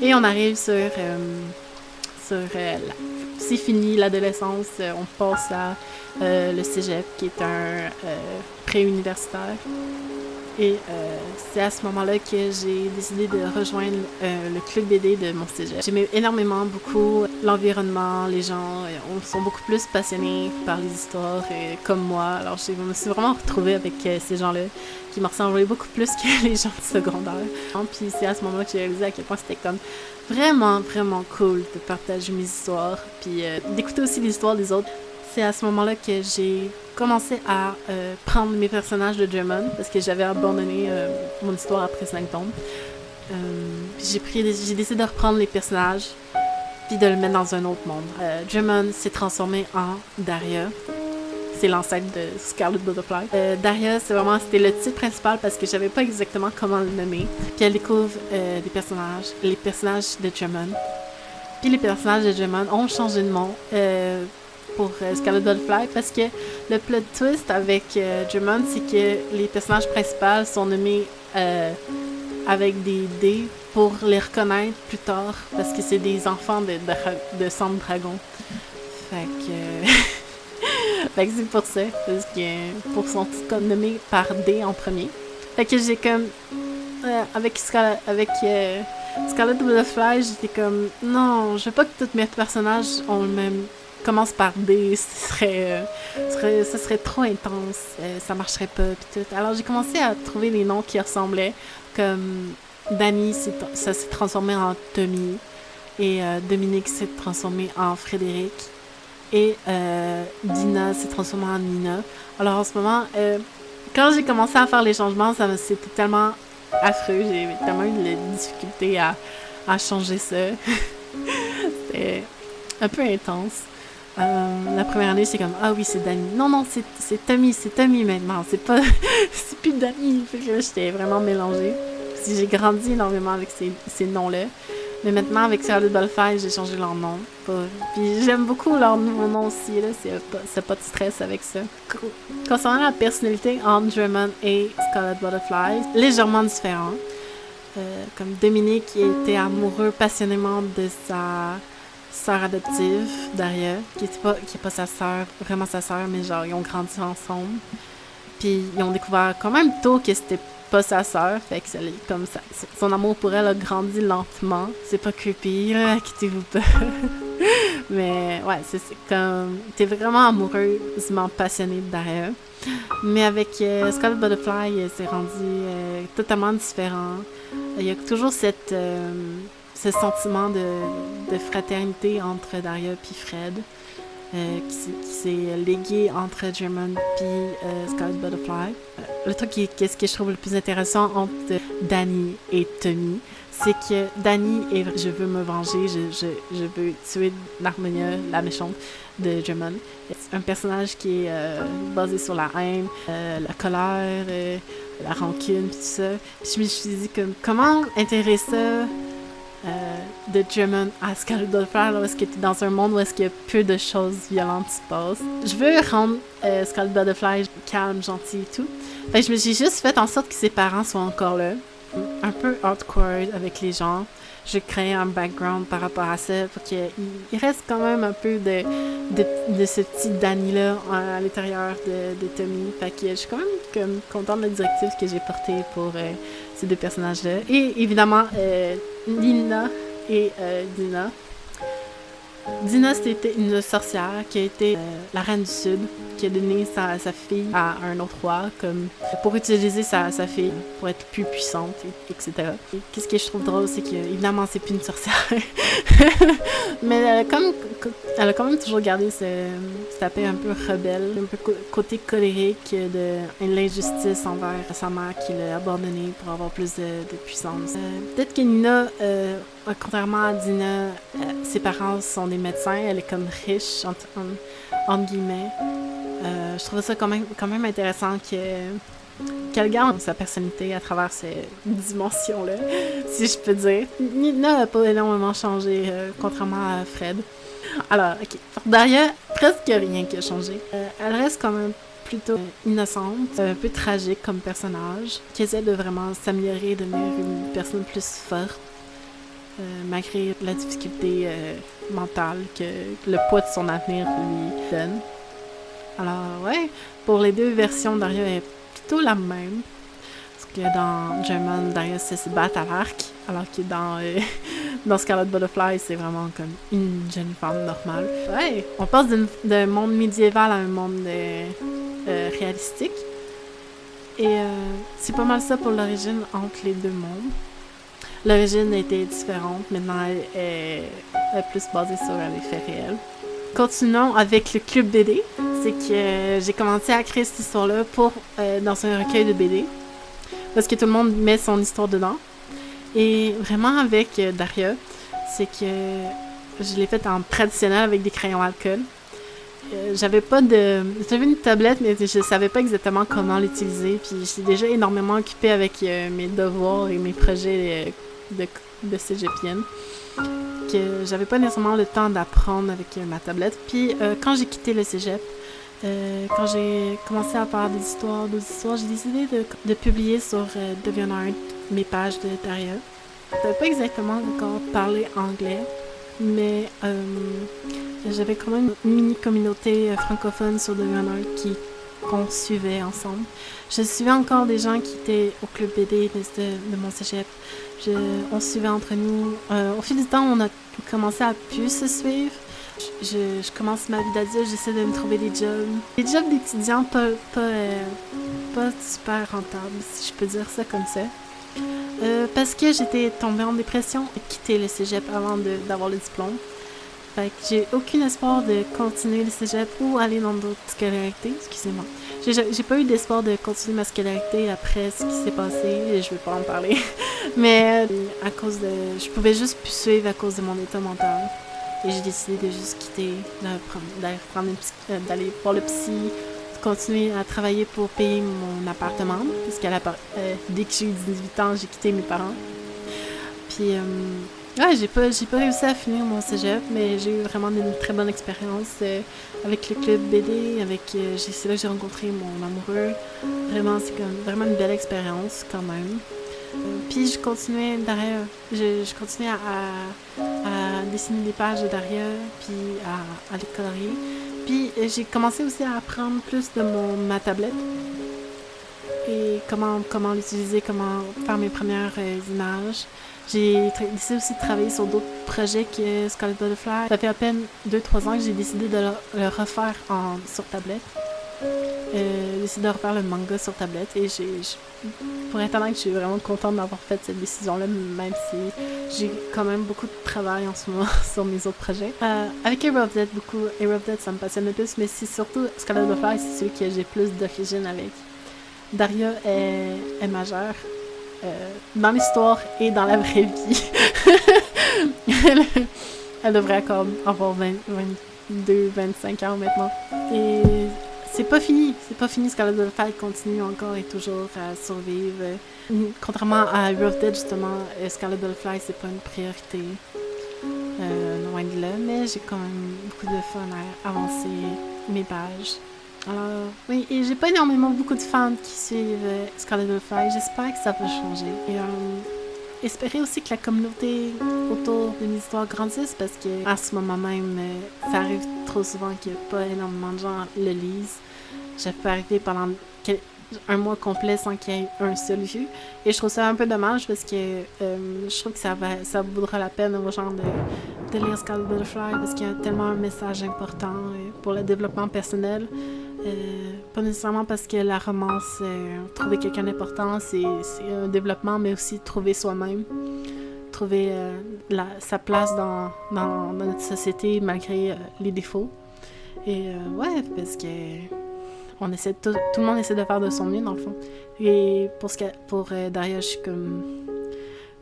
Et on arrive c'est fini l'adolescence, on passe à le cégep, qui est un pré-universitaire. Et c'est à ce moment-là que j'ai décidé de rejoindre le club BD de mon cégep. J'aimais énormément beaucoup l'environnement, les gens sont beaucoup plus passionnés par les histoires comme moi. Alors je me suis vraiment retrouvée avec ces gens-là qui me ressemblaient beaucoup plus que les gens de secondaire. Puis c'est à ce moment-là que j'ai réalisé à quel point c'était comme vraiment, vraiment cool de partager mes histoires, puis d'écouter aussi les histoires des autres. C'est à ce moment-là que j'ai commencé à prendre mes personnages de Drummond, parce que j'avais abandonné mon histoire après 5 tomes. J'ai décidé de reprendre les personnages, puis de le mettre dans un autre monde. Drummond s'est transformé en Daria. C'est l'ancêtre de Scarlet Butterfly. Daria, c'était le titre principal parce que je savais pas exactement comment le nommer. Puis elle découvre les personnages de Drummond. Puis les personnages de Drummond ont changé de nom pour Scarlet Butterfly, parce que le plot twist avec Drummond, c'est que les personnages principaux sont nommés avec des dés pour les reconnaître plus tard, parce que c'est des enfants de sang de dragon. Fait que... fait que c'est pour ça, parce que pour son nommé par D en premier. Fait que j'ai comme... avec Scarlet Butterfly, j'étais comme... Non, je veux pas que tous mes personnages ont le même... commence par D, ce serait trop intense, ça marcherait pas, pis tout. Alors j'ai commencé à trouver des noms qui ressemblaient, comme Danny, ça s'est transformé en Tommy, et Dominique s'est transformé en Frédéric, et Dina s'est transformée en Nina. Alors en ce moment, quand j'ai commencé à faire les changements, c'était tellement affreux, j'ai tellement eu de difficulté à changer ça. C'était un peu intense. La première année, c'est comme, ah oui, c'est Danny. Non, c'est Tommy maintenant. C'est plus Danny. Fait que là, j'étais vraiment mélangée. Puis j'ai grandi énormément avec ces noms-là. Mais maintenant, avec Scarlet Butterfly, j'ai changé leur nom. Puis j'aime beaucoup leur nouveau nom aussi, là. C'est pas de stress avec ça. Concernant la personnalité entre Drummond et Scarlet Butterfly, légèrement différent. Comme Dominique, qui était amoureux passionnément de sa sœur adoptive, Daria, qui est pas sa sœur, vraiment sa sœur, mais genre, ils ont grandi ensemble. Puis ils ont découvert quand même tôt que c'était pas sa sœur, fait que comme ça, son amour pour elle a grandi lentement. C'est pas creepy, là, inquiétez-vous pas. Mais ouais, c'est comme... T'es vraiment amoureusement passionné de Daria. Mais avec Scarlet Butterfly, c'est rendu totalement différent. Il y a toujours ce sentiment de fraternité entre Daria et Fred, qui s'est légué entre Drummond et Scarlet Butterfly. Le truc qu'est-ce que je trouve le plus intéressant entre Danny et Tommy, c'est que Danny est je veux me venger, je veux tuer Harmonia, la méchante de Drummond. C'est un personnage qui est basé sur la haine, la colère, la rancune, tout ça. Puis je me suis dit comment intégrer ça de Drummond à Scarlet Butterfly, là, est-ce que t'es dans un monde où est-ce qu'il y a peu de choses violentes qui se passent. Je veux rendre Scarlet Butterfly calme, gentil et tout. Fait que j'ai juste fait en sorte que ses parents soient encore là. Un peu awkward avec les gens. Je crée un background par rapport à ça pour qu'il reste quand même un peu de ce petit Danny-là à l'intérieur de Tommy. Fait que je suis quand même contente de la directive que j'ai portée pour ces deux personnages-là. Et évidemment, Nina et Dina. Dina, c'était une sorcière qui a été la reine du Sud, qui a donné sa fille à un autre roi pour utiliser sa fille pour être plus puissante, etc. Et qu'est-ce que je trouve drôle, c'est que évidemment c'est plus une sorcière, mais elle a quand même toujours gardé ce aspect un peu rebelle, un peu côté colérique de l'injustice envers sa mère qui l'a abandonnée pour avoir plus de puissance. Peut-être que Nina, contrairement à Dina, ses parents sont des médecins, elle est comme riche, entre guillemets. Je trouve ça quand même intéressant qu'elle garde sa personnalité à travers ces dimensions-là, si je peux dire. Nina n'a pas énormément changé, contrairement à Fred. Alors, ok. Pour Daria, presque rien qui a changé. Elle reste quand même plutôt innocente, un peu tragique comme personnage, qui essaie de vraiment s'améliorer, devenir une personne plus forte. malgré la difficulté mentale que le poids de son avenir lui donne. Alors, ouais, pour les deux versions, Daria est plutôt la même. Parce que dans German, Daria se bat à l'arc, alors que dans Scarlet Butterfly, c'est vraiment comme une jeune femme normale. Ouais, on passe d'un monde médiéval à un monde réalistique. Et c'est pas mal ça pour l'origine entre les deux mondes. L'origine était différente, maintenant elle est plus basée sur les faits réels. Continuons avec le club BD. C'est que j'ai commencé à créer cette histoire-là dans un recueil de BD. Parce que tout le monde met son histoire dedans. Et vraiment avec Daria, c'est que je l'ai faite en traditionnel avec des crayons alcool. J'avais une tablette, mais je savais pas exactement comment l'utiliser. Puis j'étais déjà énormément occupée avec mes devoirs et mes projets de cégepienne, que j'avais pas nécessairement le temps d'apprendre avec ma tablette. Puis quand j'ai quitté le cégep, quand j'ai commencé à faire d'autres histoires, j'ai décidé de publier sur DeviantArt mes pages de Daria. Je savais pas exactement encore parler anglais, mais j'avais quand même une mini-communauté francophone sur qu'on suivait ensemble. Je suivais encore des gens qui étaient au club BD de mon cégep. On se suivait entre nous. Au fil du temps, on a commencé à plus se suivre. Je commence ma vie d'adulte, j'essaie de me trouver des jobs. Des jobs d'étudiants pas super rentables, si je peux dire ça comme ça. Parce que j'étais tombée en dépression et quitté le cégep avant d'avoir le diplôme. Fait que j'ai aucun espoir de continuer le cégep ou aller dans d'autres scolarités. Excusez-moi. J'ai pas eu d'espoir de continuer ma scolarité après ce qui s'est passé et je vais pas en parler. Mais je pouvais juste plus suivre à cause de mon état mental. Et j'ai décidé de juste quitter, d'aller voir le psy, de continuer à travailler pour payer mon appartement. Parce que dès que j'ai eu 18 ans, j'ai quitté mes parents. Puis, ouais, j'ai pas réussi à finir mon cégep, mais j'ai eu vraiment une très bonne expérience avec le club BD, c'est là que j'ai rencontré mon amoureux. Vraiment, c'est vraiment une belle expérience quand même. Puis je continuais derrière, je continuais à dessiner des pages de Daria, puis à les colorier. Puis j'ai commencé aussi à apprendre plus de ma tablette et comment l'utiliser, comment faire mes premières images. J'ai décidé aussi de travailler sur d'autres projets que Scarlet Butterfly. Ça fait à peine 2-3 ans que j'ai décidé de le refaire sur tablette. J'ai décidé de refaire le manga sur tablette et pour être honnête, je suis vraiment contente d'avoir fait cette décision-là, même si j'ai quand même beaucoup de travail en ce moment sur mes autres projets. Avec Hero of Death, Hero of Death, ça me passionne le plus, mais c'est surtout Scarlet Butterfly, c'est celui que j'ai plus d'origine avec. Daria est majeure dans l'histoire et dans la vraie vie. Elle devrait encore avoir 22-25 ans maintenant. Et c'est pas fini, Scarlet Butterfly continue encore et toujours à survivre. Contrairement à Hero of Death, justement, Scarlet Butterfly, c'est pas une priorité. Loin de là, mais j'ai quand même beaucoup de fun à avancer mes pages. Alors, oui, et j'ai pas beaucoup de fans qui suivent Scarlet Butterfly. J'espère que ça va changer. Et espérer aussi que la communauté autour de mes histoires grandisse parce que à ce moment même, ça arrive trop souvent que pas énormément de gens le lisent. J'ai pu arriver pendant un mois complet sans qu'il y ait un seul vue. Et je trouve ça un peu dommage parce que je trouve que ça vaudra la peine aux gens de lire Scarlet Butterfly parce qu'il y a tellement un message important pour le développement personnel. Pas nécessairement parce que la romance, trouver quelqu'un d'important, c'est un développement, mais aussi trouver soi-même, trouver sa place dans notre société malgré les défauts. Et ouais, parce que tout le monde essaie de faire de son mieux dans le fond. Et pour Daria, je suis comme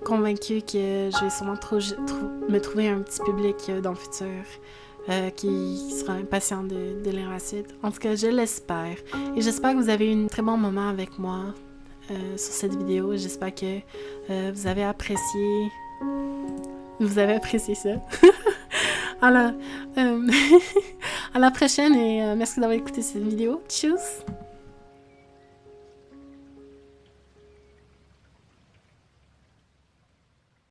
convaincue que je vais sûrement me trouver un petit public dans le futur. Qui sera impatient de lire la suite. En tout cas, je l'espère. Et j'espère que vous avez eu un très bon moment avec moi sur cette vidéo. J'espère que vous avez apprécié ça. Alors, à la prochaine et merci d'avoir écouté cette vidéo. Tchuss!